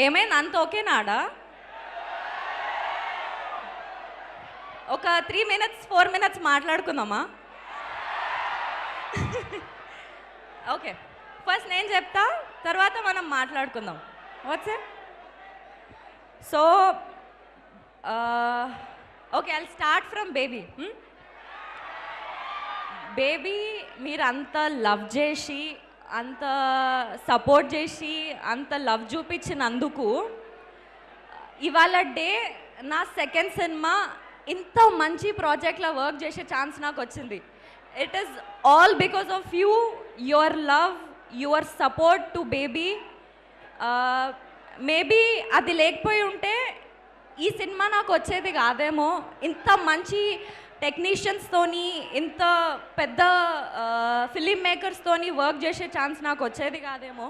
ఏమైంది, అంత ఓకేనాడా? ఒక 3 minutes 4 minutes మాట్లాడుకుందామా? ఓకే, ఫస్ట్ నేను చెప్తా, తర్వాత మనం మాట్లాడుకుందాం. What's so okay, I'll start from baby. Baby మీరు అంత లవ్ చేసి, అంత సపోర్ట్ చేసి, అంత లవ్ చూపించినందుకు ఇవాళ డే నా సెకండ్ సినిమా ఇంత మంచి ప్రాజెక్ట్లో వర్క్ చేసే ఛాన్స్ నాకు వచ్చింది. It is all because of you, your love, your support to baby. Maybe అది లేకపోయి ఉంటే ఈ సినిమా నాకు వచ్చేది కాదేమో. ఇంత మంచి టెక్నీషియన్స్తోని, ఇంత పెద్ద ఫిలిం మేకర్స్తోని వర్క్ చేసే ఛాన్స్ నాకు వచ్చేది కాదేమో.